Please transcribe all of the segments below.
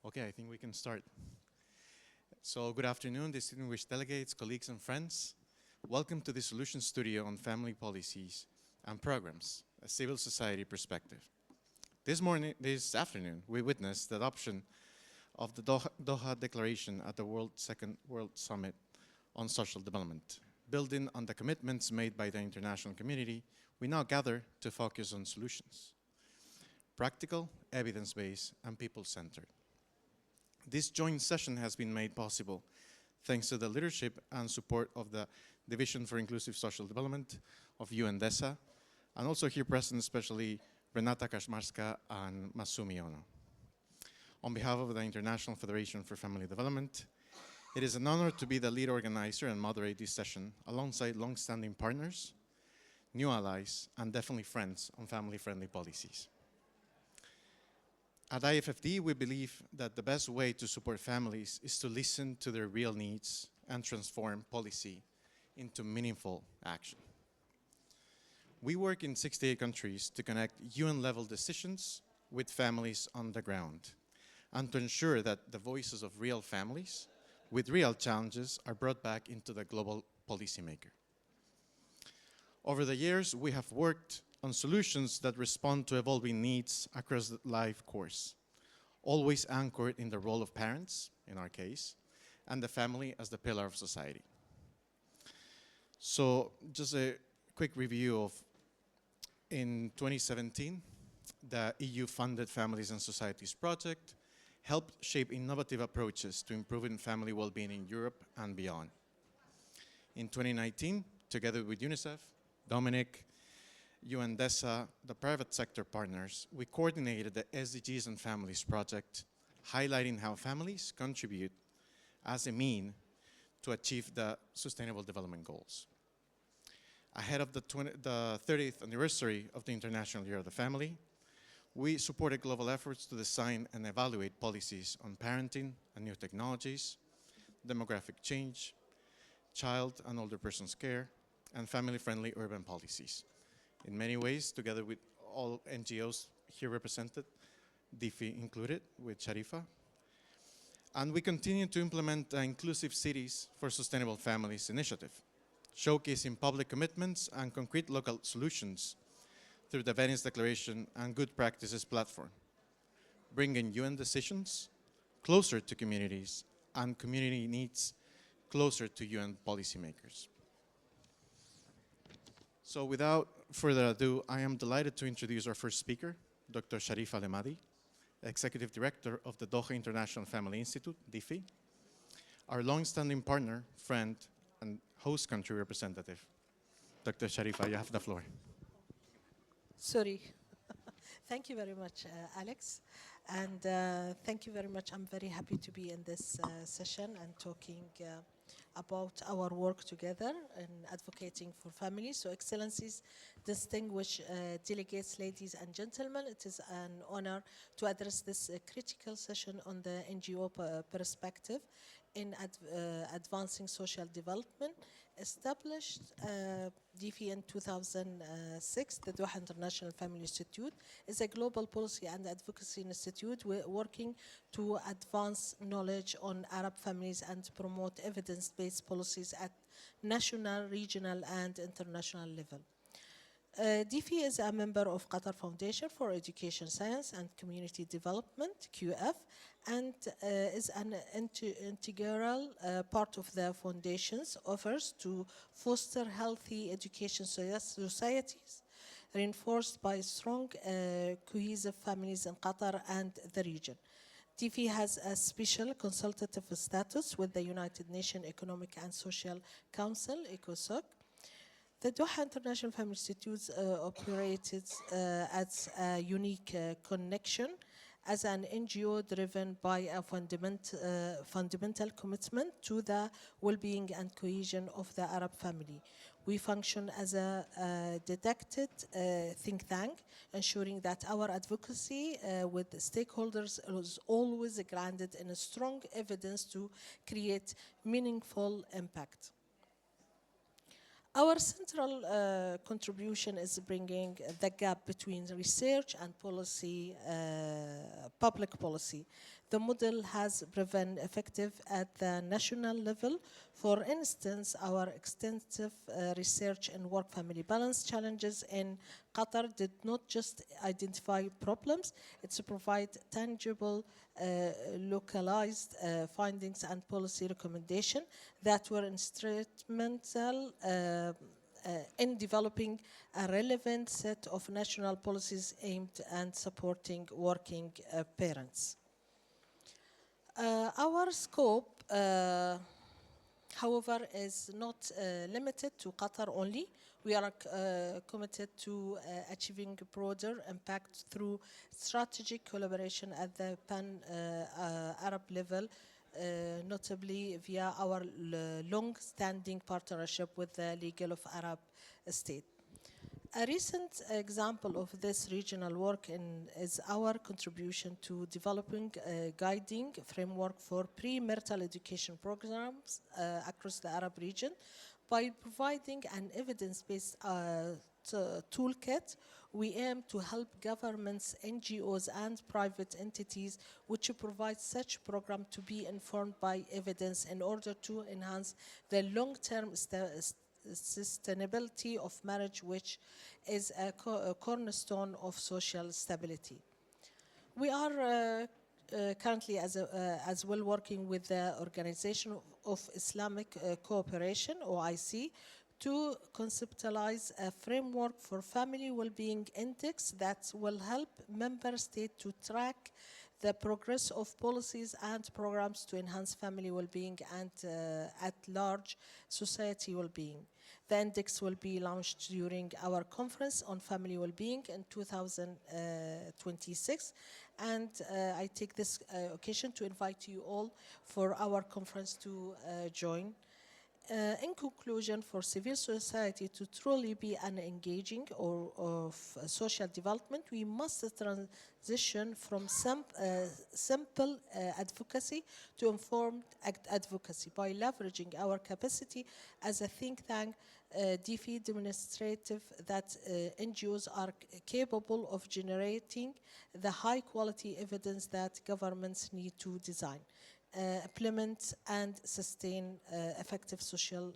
Okay, I think we can start. So good afternoon, distinguished delegates, colleagues and friends. Welcome to the Solution Studio on Family Policies and Programs, a civil society perspective. This afternoon, we witnessed the adoption of the Doha Declaration at the Second World Summit on Social Development. Building on the commitments made by the international community, we now gather to focus on solutions. Practical, evidence-based, and people-centered. This joint session has been made possible thanks to the leadership and support of the Division for Inclusive Social Development of UN DESA, and also here present especially Renata Kaczmarska and Masumi Ono. On behalf of the International Federation for Family Development, it is an honor to be the lead organizer and moderate this session alongside long-standing partners, new allies, and definitely friends on family-friendly policies. At IFFD, we believe that the best way to support families is to listen to their real needs and transform policy into meaningful action. We work in 68 countries to connect UN-level decisions with families on the ground and to ensure that the voices of real families with real challenges are brought back into the global policymaker. Over the years, we have worked on solutions that respond to evolving needs across the life course, always anchored in the role of parents, in our case, and the family as the pillar of society. So just a quick review of, in 2017, the EU-funded Families and Societies project helped shape innovative approaches to improving family well-being in Europe and beyond. In 2019, together with UNICEF, Dominic, UN DESA, the private sector partners, we coordinated the SDGs and Families project, highlighting how families contribute as a mean to achieve the Sustainable Development Goals. Ahead of the 30th anniversary of the International Year of the Family, we supported global efforts to design and evaluate policies on parenting and new technologies, demographic change, child and older persons care, and family-friendly urban policies. In many ways, together with all NGOs here represented, DIFI included, with Sharifa. And we continue to implement the Inclusive Cities for Sustainable Families initiative, showcasing public commitments and concrete local solutions through the Venice Declaration and Good Practices platform, bringing UN decisions closer to communities and community needs closer to UN policymakers. So without further ado, I am delighted to introduce our first speaker, Dr. Sharifa Lemadi, Executive Director of the Doha International Family Institute, DIFI, our long-standing partner, friend, and host country representative. Dr. Sharifa, you have the floor. Sorry. Thank you very much, Alex. And thank you very much. I'm very happy to be in this session and talking about our work together in advocating for families. So Excellencies, distinguished delegates, ladies and gentlemen, it is an honor to address this critical session on the NGO perspective in advancing social development. Established DIFI in 2006, the Doha International Family Institute is a global policy and advocacy institute working to advance knowledge on Arab families and promote evidence-based policies at national, regional, and international level. DIFI is a member of Qatar Foundation for Education, Science and Community Development, QF, and is an integral part of the foundation's offers to foster healthy education societies, reinforced by strong cohesive families in Qatar and the region. DIFI has a special consultative status with the United Nations Economic and Social Council, ECOSOC. The Doha International Family Institute operated as a unique connection as an NGO driven by a fundamental commitment to the well-being and cohesion of the Arab family. We function as a dedicated think tank, ensuring that our advocacy with stakeholders is always grounded in a strong evidence to create meaningful impact. Our central contribution is bringing the gap between research and policy, public policy. The model has proven effective at the national level. For instance, our extensive research in work-family balance challenges in Qatar did not just identify problems, it's provide tangible, localized findings and policy recommendations that were instrumental in developing a relevant set of national policies aimed at supporting working parents. Our scope, however, is not limited to Qatar only. We are committed to achieving broader impact through strategic collaboration at the pan-Arab level, notably via our long-standing partnership with the League of Arab States. A recent example of this regional work is our contribution to developing a guiding framework for pre-marital education programs across the Arab region by providing an evidence-based toolkit. We aim to help governments, NGOs, and private entities which provide such program to be informed by evidence in order to enhance the long-term sustainability of marriage, which is a cornerstone of social stability. We are currently as well working with the Organization of Islamic Cooperation, OIC, to conceptualize a framework for family well-being index that will help member states to track the progress of policies and programs to enhance family well-being and at large society well-being. The index will be launched during our conference on family well-being in 2026. And I take this occasion to invite you all for our conference to join. In conclusion, for civil society to truly be an engaging of social development, we must transition from simple advocacy to informed advocacy by leveraging our capacity as a think tank. DIFI demonstrated that NGOs are capable of generating the high-quality evidence that governments need to design, implement and sustain effective social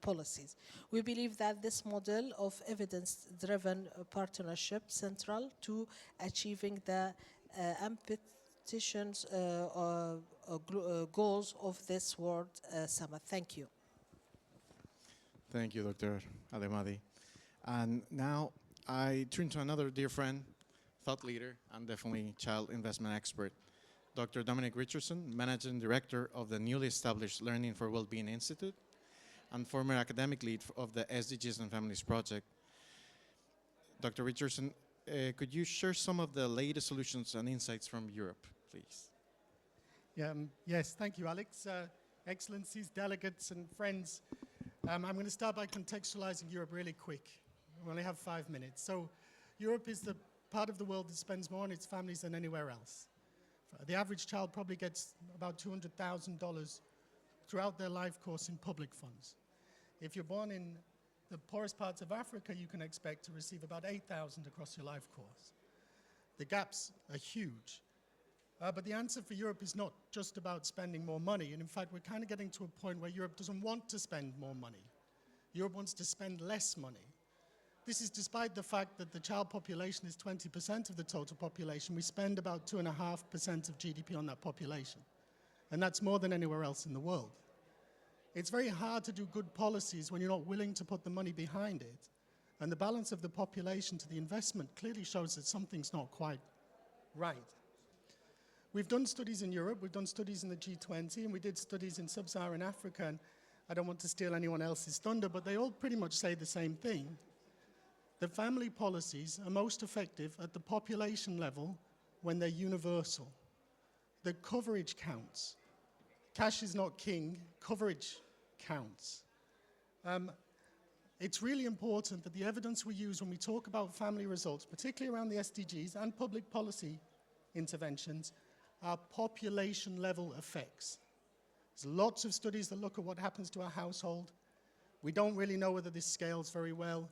policies. We believe that this model of evidence-driven partnership central to achieving the ambitious goals of this World Summit. Thank you. Thank you, Dr. Alemadi. And now I turn to another dear friend, thought leader, and definitely child investment expert, Dr. Dominic Richardson, Managing Director of the newly established Learning for Wellbeing Institute and former academic lead of the SDGs and Families Project. Dr. Richardson, could you share some of the latest solutions and insights from Europe, please? Yes, thank you, Alex. Excellencies, delegates, and friends. I'm going to start by contextualizing Europe really quick. We only have 5 minutes. So Europe is the part of the world that spends more on its families than anywhere else. The average child probably gets about $200,000 throughout their life course in public funds. If you're born in the poorest parts of Africa, you can expect to receive about $8,000 across your life course. The gaps are huge. But the answer for Europe is not just about spending more money. And in fact, we're kind of getting to a point where Europe doesn't want to spend more money. Europe wants to spend less money. This is despite the fact that the child population is 20% of the total population. We spend about 2.5% of GDP on that population. And that's more than anywhere else in the world. It's very hard to do good policies when you're not willing to put the money behind it. And the balance of the population to the investment clearly shows that something's not quite right. We've done studies in Europe, we've done studies in the G20, and we did studies in sub-Saharan Africa, and I don't want to steal anyone else's thunder, but they all pretty much say the same thing. The family policies are most effective at the population level when they're universal. The coverage counts. Cash is not king, coverage counts. It's really important that the evidence we use when we talk about family results, particularly around the SDGs and public policy interventions, are population level effects. There's lots of studies that look at what happens to a household, We don't really know whether this scales very well.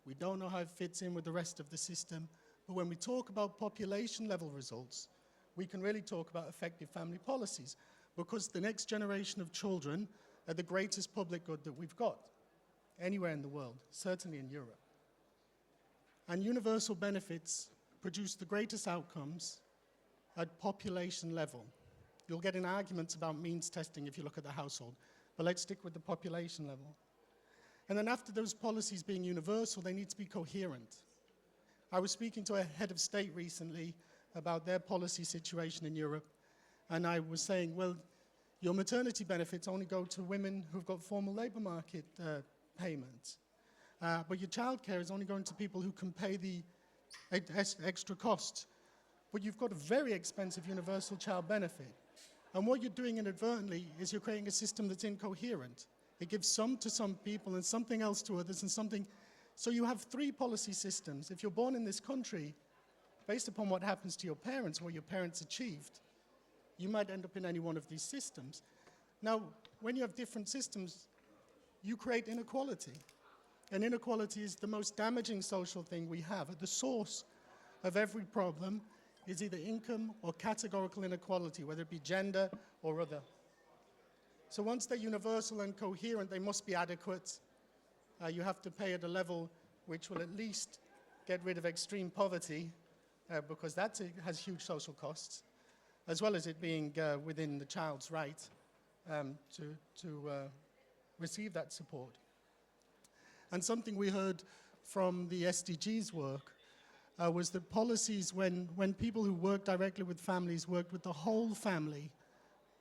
We don't know how it fits in with the rest of the system. But when we talk about population level results, we can really talk about effective family policies, because the next generation of children are the greatest public good that we've got anywhere in the world, certainly in Europe. And universal benefits produce the greatest outcomes at population level. You'll get in arguments about means testing if you look at the household, but let's stick with the population level. And then after those policies being universal, they need to be coherent. I was speaking to a head of state recently about their policy situation in Europe, and I was saying, well, your maternity benefits only go to women who've got formal labor market payments. But your childcare is only going to people who can pay the extra costs. But you've got a very expensive universal child benefit. And what you're doing inadvertently is you're creating a system that's incoherent. It gives some to some people and something else to others and something. So you have three policy systems. If you're born in this country, based upon what happens to your parents, what your parents achieved, you might end up in any one of these systems. Now, when you have different systems, you create inequality. And inequality is the most damaging social thing we have. At the source of every problem is either income or categorical inequality, whether it be gender or other. So once they're universal and coherent, they must be adequate. You have to pay at a level which will at least get rid of extreme poverty, because that has huge social costs, as well as it being within the child's right to receive that support. And something we heard from the SDGs work was that policies, when people who work directly with families worked with the whole family,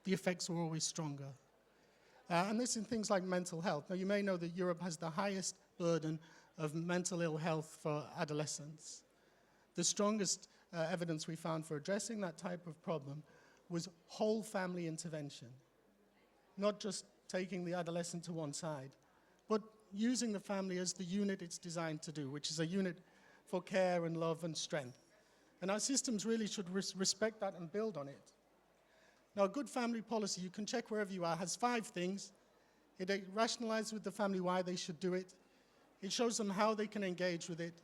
the effects were always stronger. And this in things like mental health. Now, you may know that Europe has the highest burden of mental ill health for adolescents. The strongest evidence we found for addressing that type of problem was whole family intervention. Not just taking the adolescent to one side, but using the family as the unit it's designed to do, which is a unit for care and love and strength. And our systems really should respect that and build on it. Now, a good family policy, you can check wherever you are, has 5 things. It rationalizes with the family why they should do it. It shows them how they can engage with it.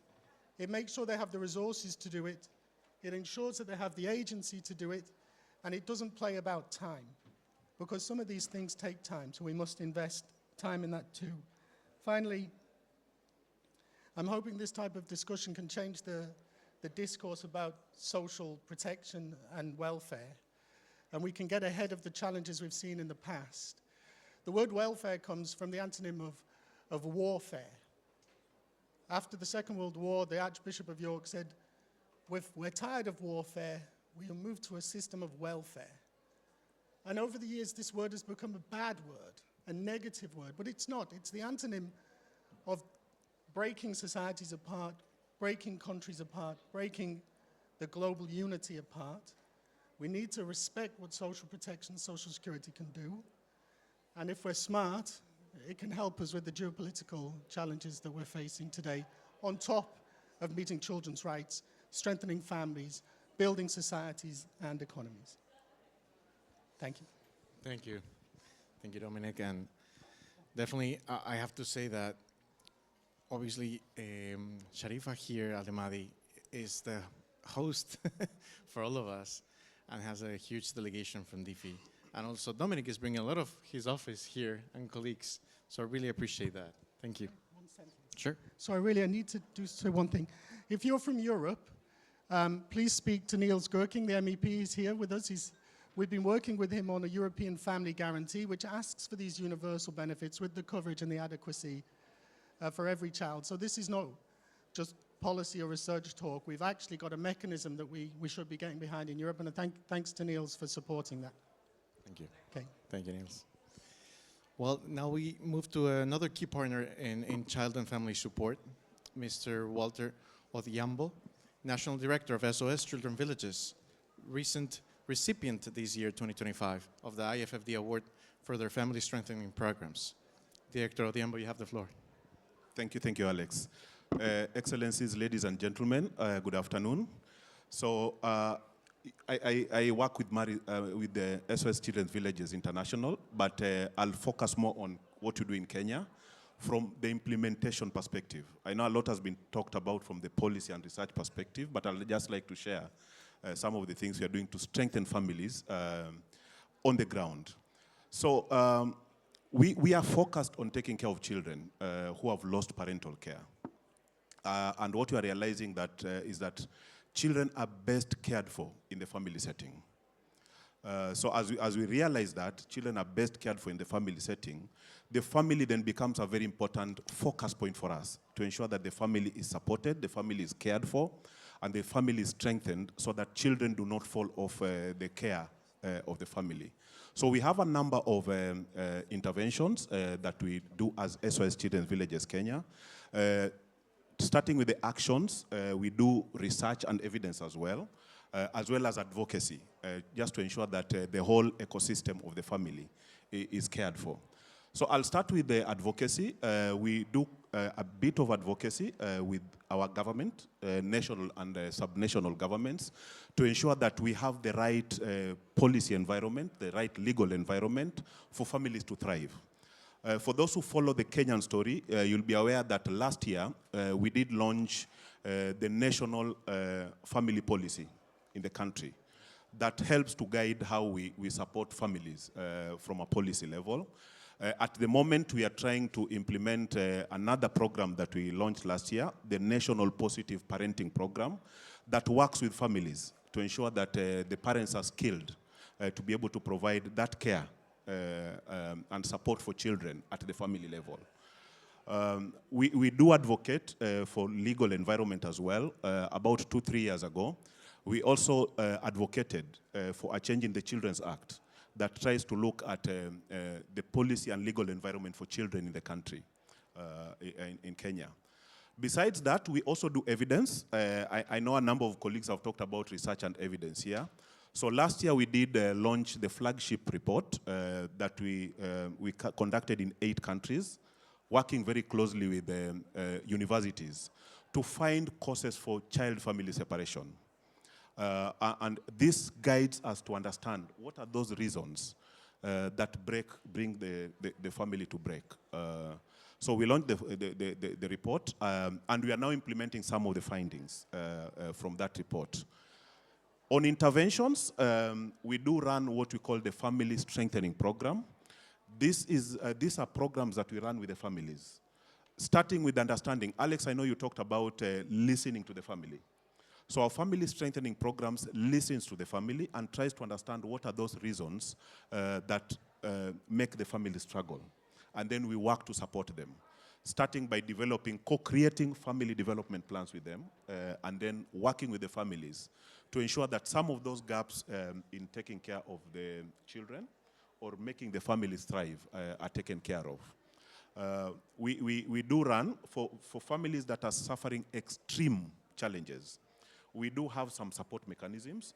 It makes sure they have the resources to do it. It ensures that they have the agency to do it. And it doesn't play about time, because some of these things take time, so we must invest time in that too. Finally, I'm hoping this type of discussion can change the discourse about social protection and welfare, and we can get ahead of the challenges we've seen in the past. The word welfare comes from the antonym of warfare. After the Second World War, the Archbishop of York said, we're tired of warfare, we'll move to a system of welfare. And over the years, this word has become a bad word, a negative word, but it's not. It's the antonym of breaking societies apart, breaking countries apart, breaking the global unity apart. We need to respect what social protection, social security can do. And if we're smart, it can help us with the geopolitical challenges that we're facing today, on top of meeting children's rights, strengthening families, building societies and economies. Thank you. Thank you. Thank you, Dominic. And definitely, I have to say that obviously, Sharifa here, Al-Demadi, is the host for all of us and has a huge delegation from DIFI. And also, Dominic is bringing a lot of his office here and colleagues. So I really appreciate that. Thank you. One sentence. Sure. So I need to say one thing. If you're from Europe, please speak to Niels Gurking, the MEP. He's here with us. We've been working with him on a European family guarantee, which asks for these universal benefits with the coverage and the adequacy for every child. So this is not just policy or research talk. We've actually got a mechanism that we should be getting behind in Europe, and thanks to Niels for supporting that. Thank you. Okay. Thank you, Niels. Well, now we move to another key partner in child and family support, Mr. Walter Odhiambo, National Director of SOS Children Villages, recent recipient this year, 2025, of the IFFD Award for their family strengthening programs. Director Odhiambo, you have the floor. Thank you, Alex. Excellencies, ladies and gentlemen, good afternoon. So I work with the SOS Children's Villages International, but I'll focus more on what we do in Kenya. from the implementation perspective. I know a lot has been talked about from the policy and research perspective, but I'd just like to share some of the things we are doing to strengthen families on the ground. So we are focused on taking care of children who have lost parental care. And what we are realizing is that children are best cared for in the family setting. So as we realize that children are best cared for in the family setting, the family then becomes a very important focus point for us to ensure that the family is supported, the family is cared for, and the family is strengthened so that children do not fall off the care of the family. So we have a number of interventions that we do as SOS Children's Villages Kenya. Starting with the actions, we do research and evidence as well as advocacy, just to ensure that the whole ecosystem of the family is cared for. So I'll start with the advocacy. We do a bit of advocacy with our government, national and subnational governments, to ensure that we have the right policy environment, the right legal environment for families to thrive. For those who follow the Kenyan story, you'll be aware that last year we did launch the national family policy in the country that helps to guide how we support families from a policy level. At the moment, we are trying to implement another program that we launched last year, the National Positive Parenting Program, that works with families to ensure that the parents are skilled to be able to provide that care and support for children at the family level. We do advocate for legal environment as well. About 2-3 years ago, we also advocated for a change in the Children's Act that tries to look at the policy and legal environment for children in the country, in Kenya. Besides that, we also do evidence. I know a number of colleagues have talked about research and evidence here. So last year we did launch the flagship report that we conducted in 8 countries, working very closely with universities to find causes for child-family separation. And this guides us to understand what are those reasons that bring the family to break. So we launched the report, and we are now implementing some of the findings from that report. On interventions, we do run what we call the Family Strengthening Program. These are programs that we run with the families, starting with understanding. Alex, I know you talked about listening to the family. So our family strengthening programs listens to the family and tries to understand what are those reasons that make the family struggle. And then we work to support them, starting by co-creating family development plans with them, and then working with the families to ensure that some of those gaps in taking care of the children or making the families thrive are taken care of. We do run for families that are suffering extreme challenges. We do have some support mechanisms,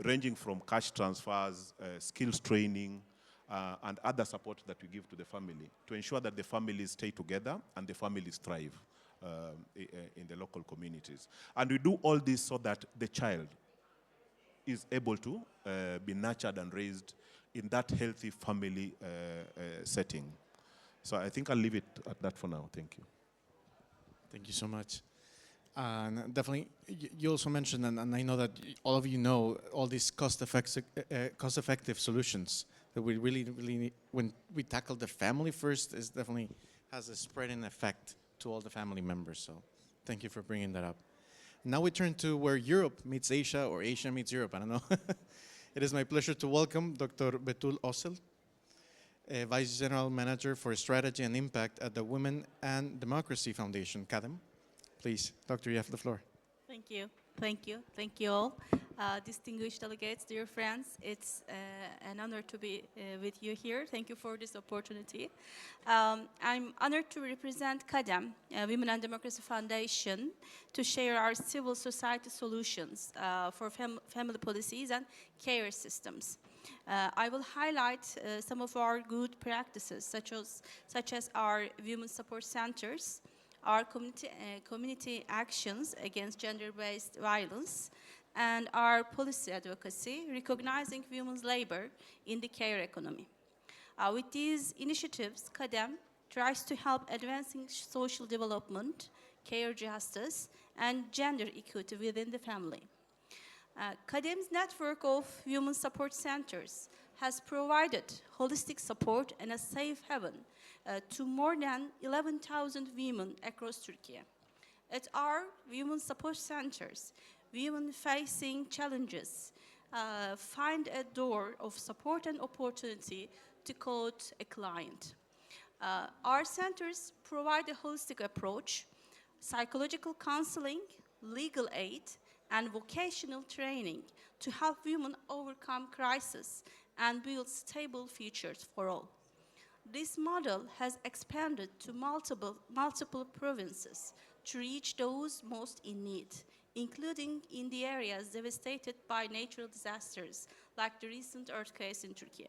ranging from cash transfers, skills training, and other support that we give to the family to ensure that the families stay together and the families thrive in the local communities. And we do all this so that the child is able to be nurtured and raised in that healthy family setting. So I think I'll leave it at that for now. Thank you. Thank you so much. And definitely, you also mentioned, and I know that all of you know, all these cost-effective solutions that we really need. When we tackle the family first, is definitely has a spreading effect to all the family members. So thank you for bringing that up. Now we turn to where Europe meets Asia, or Asia meets Europe, I don't know. It is my pleasure to welcome Dr. Betul Osel, Vice General Manager for Strategy and Impact at the Women and Democracy Foundation, KADEM. Please, Doctor, you have the floor. Thank you. Thank you. Thank you all. Distinguished delegates, dear friends, it's an honor to be with you here. Thank you for this opportunity. I'm honored to represent KADEM, Women and Democracy Foundation, to share our civil society solutions for family policies and care systems. I will highlight some of our good practices, such as our women support centers, our community actions against gender-based violence, and our policy advocacy, recognizing women's labor in the care economy. With these initiatives, KADEM tries to help advancing social development, care justice, and gender equity within the family. KADEM's network of human support centers has provided holistic support and a safe haven to more than 11,000 women across Turkey. At our women support centers, women facing challenges find a door of support and opportunity, to quote a client. Our centers provide a holistic approach, psychological counseling, legal aid, and vocational training to help women overcome crisis and build stable futures for all. This model has expanded to multiple provinces to reach those most in need, including in the areas devastated by natural disasters like the recent earthquakes in Turkey.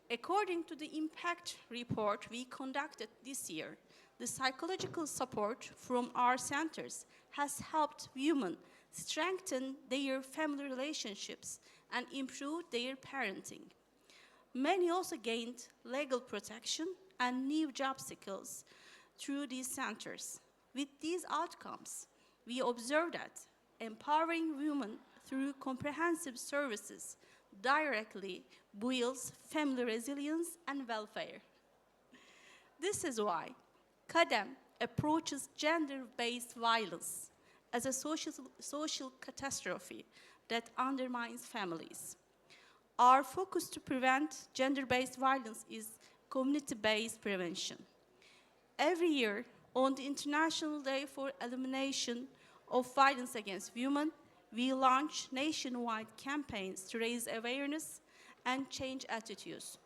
According to the impact report we conducted this year, the psychological support from our centers has helped women strengthen their family relationships and improve their parenting. Many also gained legal protection and new job skills through these centers. With these outcomes, we observe that empowering women through comprehensive services directly builds family resilience and welfare. This is why KADEM approaches gender-based violence as a social catastrophe that undermines families. Our focus to prevent gender-based violence is community-based prevention. Every year, on the International Day for Elimination of Violence Against Women, we launch nationwide campaigns to raise awareness and change attitudes.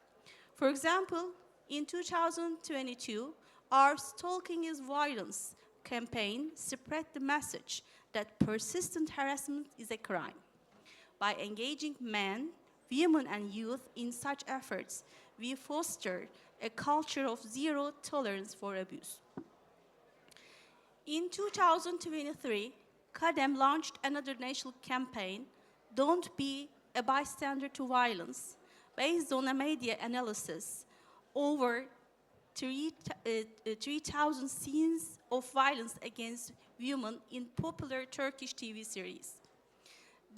For example, in 2022, our Stalking is Violence campaign spread the message that persistent harassment is a crime. By engaging men, women, and youth in such efforts, we foster a culture of zero tolerance for abuse. In 2023, KADEM launched another national campaign, Don't Be a Bystander to Violence, based on a media analysis over 3,000 scenes of violence against women in popular Turkish TV series.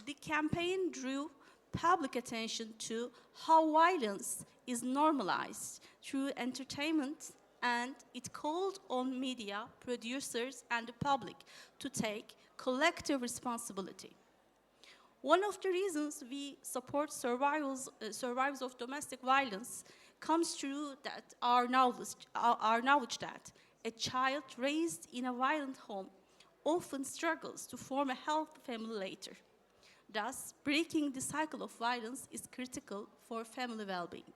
The campaign drew public attention to how violence is normalized through entertainment, and it called on media, producers, and the public to take collective responsibility. One of the reasons we support survivors of domestic violence comes through that our knowledge that a child raised in a violent home often struggles to form a healthy family later. Thus, breaking the cycle of violence is critical for family well-being.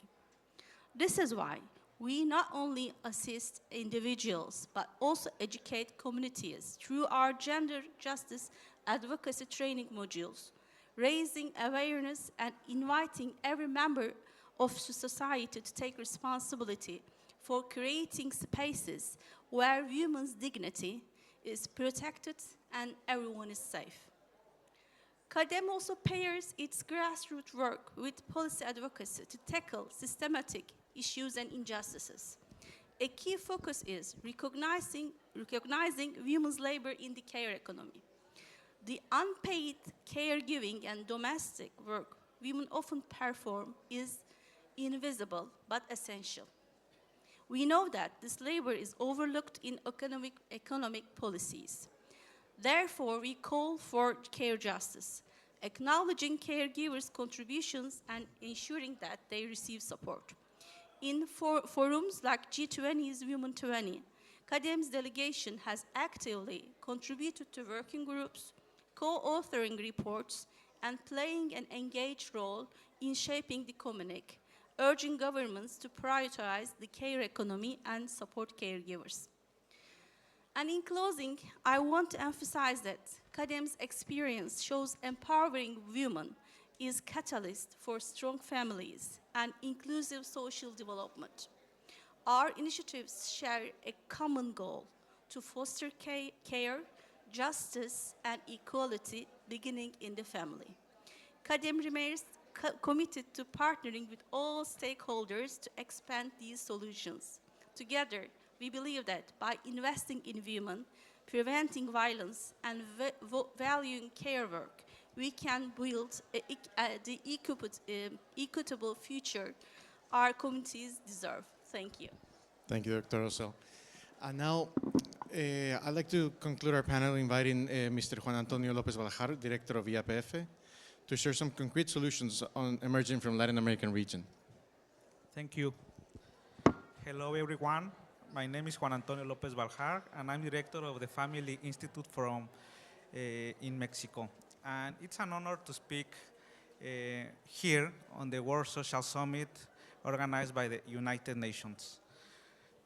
This is why we not only assist individuals, but also educate communities through our gender justice advocacy training modules, raising awareness and inviting every member of society to take responsibility for creating spaces where women's dignity is protected and everyone is safe. KADEM also pairs its grassroots work with policy advocacy to tackle systematic issues and injustices. A key focus is recognizing women's labor in the care economy. The unpaid caregiving and domestic work women often perform is invisible but essential. We know that this labor is overlooked in economic policies. Therefore, we call for care justice, acknowledging caregivers' contributions and ensuring that they receive support. In forums like G20's Women 20, KADEM's delegation has actively contributed to working groups, co-authoring reports, and playing an engaged role in shaping the communique, urging governments to prioritize the care economy and support caregivers. And in closing, I want to emphasize that KADEM's experience shows empowering women is catalyst for strong families and inclusive social development. Our initiatives share a common goal to foster care, justice, and equality beginning in the family. KADEM remains committed to partnering with all stakeholders to expand these solutions Together, we believe that by investing in women, preventing violence, and valuing care work, we can build the equitable future our communities deserve. Thank you. Thank you, Dr. Rosell. And now, I'd like to conclude our panel inviting Mr. Juan Antonio Lopez Baljar, Director of IAPF, to share some concrete solutions on emerging from Latin American region. Thank you. Hello, everyone. My name is Juan Antonio Lopez Baljar, and I'm Director of the Family Institute in Mexico. And it's an honor to speak here on the World Social Summit organized by the United Nations.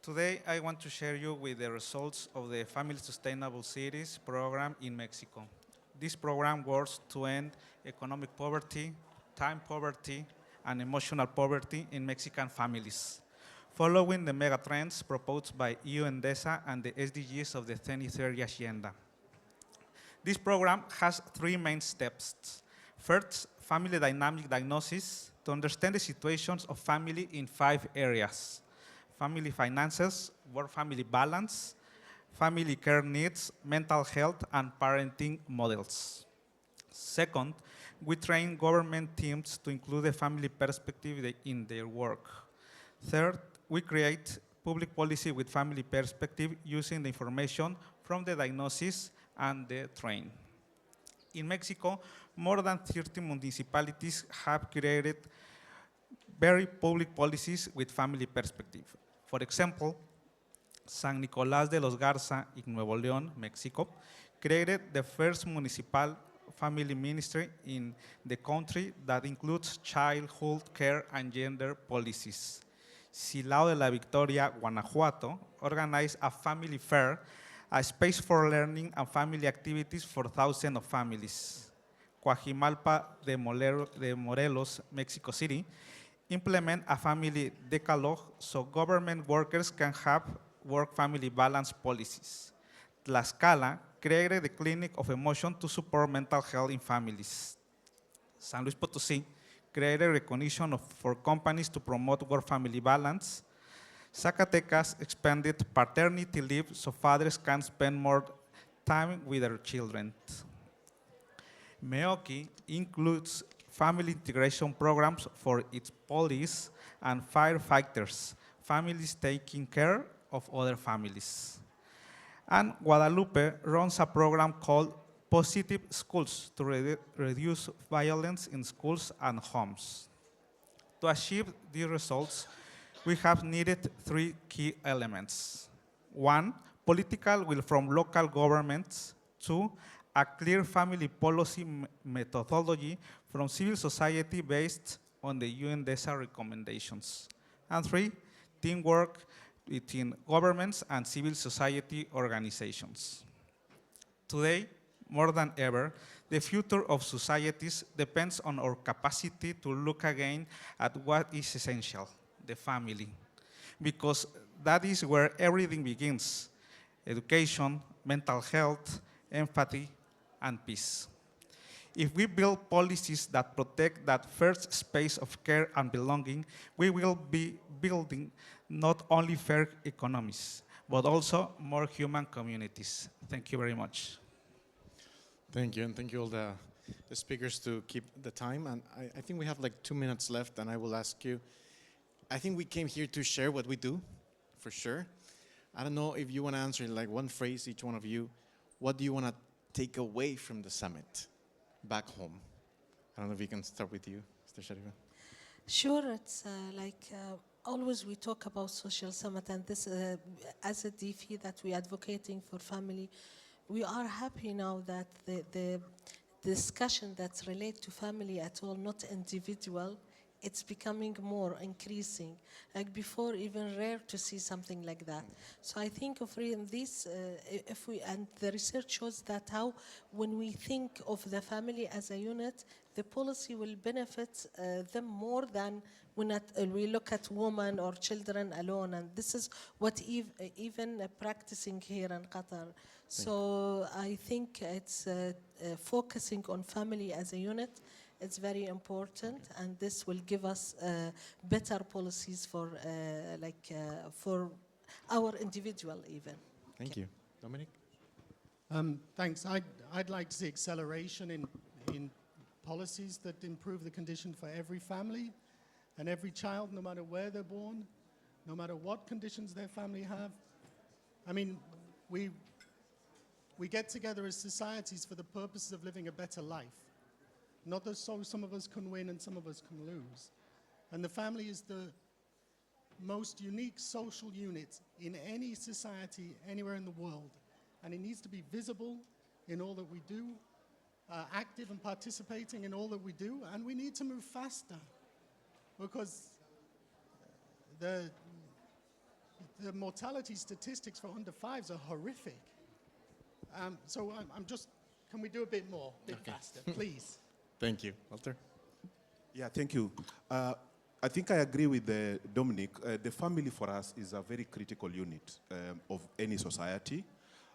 Today, I want to share you with the results of the Family Sustainable Cities program in Mexico. This program works to end economic poverty, time poverty, and emotional poverty in Mexican families, following the mega trends proposed by UN DESA and the SDGs of the 2030 Agenda. This program has three main steps. First, family dynamic diagnosis to understand the situations of family in 5 areas: family finances, work-family balance, family care needs, mental health, and parenting models. Second, we train government teams to include the family perspective in their work. Third, we create public policy with family perspective using the information from the diagnosis and the train. In Mexico, more than 30 municipalities have created very public policies with family perspective. For example, San Nicolás de los Garza in Nuevo León, Mexico, created the first municipal family ministry in the country that includes childhood care and gender policies. Silao de la Victoria, Guanajuato, organized a family fair, a space for learning and family activities for thousands of families. Coajimalpa de Morelos, Mexico City, implement a family decalogue so government workers can have work-family balance policies. Tlaxcala created the Clinic of Emotion to support mental health in families. San Luis Potosí created recognition for companies to promote work-family balance. Zacatecas expanded paternity leave so fathers can spend more time with their children. Meoki includes family integration programs for its police and firefighters, families taking care of other families. And Guadalupe runs a program called Positive Schools to reduce violence in schools and homes. To achieve these results, we have needed 3 key elements. 1, political will from local governments. 2, a clear family policy methodology from civil society based on the UN DESA recommendations. And 3, teamwork between governments and civil society organizations. Today, more than ever, the future of societies depends on our capacity to look again at what is essential, the family, because that is where everything begins: education, mental health, empathy, and peace. If we build policies that protect that first space of care and belonging, we will be building not only fair economies, but also more human communities. Thank you very much. Thank you, and thank you all the speakers to keep the time. And I think we have like 2 minutes left, and I will ask you, I think we came here to share what we do, for sure. I don't know if you want to answer in like one phrase, each one of you. What do you want to take away from the summit back home? I don't know if we can start with you, Mr. Sharifa. Sure, it's always we talk about social summit, and this as a DIFI that we advocating for family. We are happy now that the discussion that's related to family at all, not individual, it's becoming more increasing. Like before, even rare to see something like that. So I think of this, and the research shows that how when we think of the family as a unit, the policy will benefit them more than when we look at women or children alone. And this is what even practicing here in Qatar. So I think it's focusing on family as a unit. It's very important, and this will give us better policies for our individual even. Thank you. Dominic? Thanks. I'd like to see acceleration in policies that improve the condition for every family and every child, no matter where they're born, no matter what conditions their family have. I mean, we get together as societies for the purposes of living a better life. Not that so some of us can win and some of us can lose. And the family is the most unique social unit in any society anywhere in the world. And it needs to be visible in all that we do, active and participating in all that we do, and we need to move faster because the mortality statistics for under fives are horrific. So I'm just, can we do a bit more, a bit faster, please? Thank you. Walter? Yeah, thank you. I think I agree with Dominic. The family for us is a very critical unit of any society.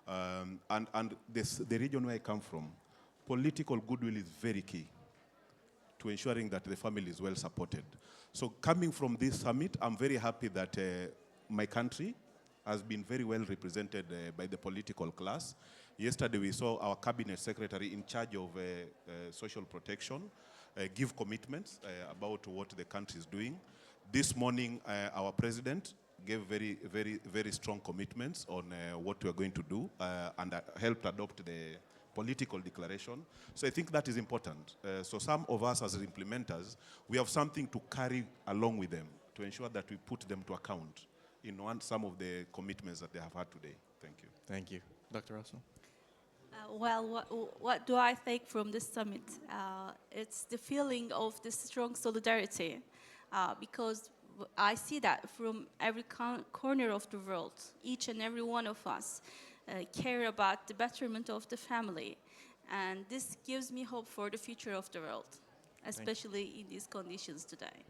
And the region where I come from, political goodwill is very key to ensuring that the family is well supported. So coming from this summit, I'm very happy that my country has been very well represented by the political class. Yesterday we saw our cabinet secretary in charge of social protection give commitments about what the country is doing. This morning, our president gave very strong commitments on what we are going to do and helped adopt the political declaration. So I think that is important. So some of us as implementers, we have something to carry along with them to ensure that we put them to account in some of the commitments that they have had today. Thank you. Thank you. Dr. Russell? Well, what do I take from this summit? It's the feeling of this strong solidarity because I see that from every corner of the world, each and every one of us care about the betterment of the family. And this gives me hope for the future of the world, especially in these conditions today.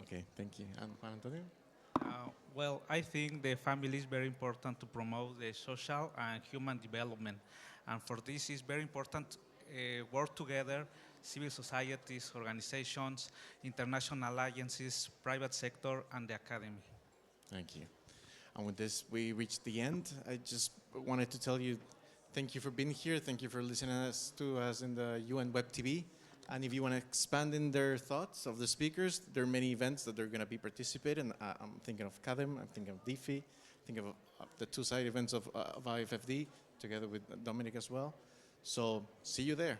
Okay, thank you. And Juan Antonio? Well, I think the family is very important to promote the social and human development. And for this, it's very important work together, civil societies, organizations, international agencies, private sector, and the academy. Thank you. And with this, we reached the end. I just wanted to tell you, thank you for being here. Thank you for listening to us in the UN Web TV. And if you want to expand in their thoughts of the speakers, there are many events that they're going to be participating. I'm thinking of KADEM, I'm thinking of DIFI, thinking of the two-side events of IFFD, together with Dominic as well. So see you there.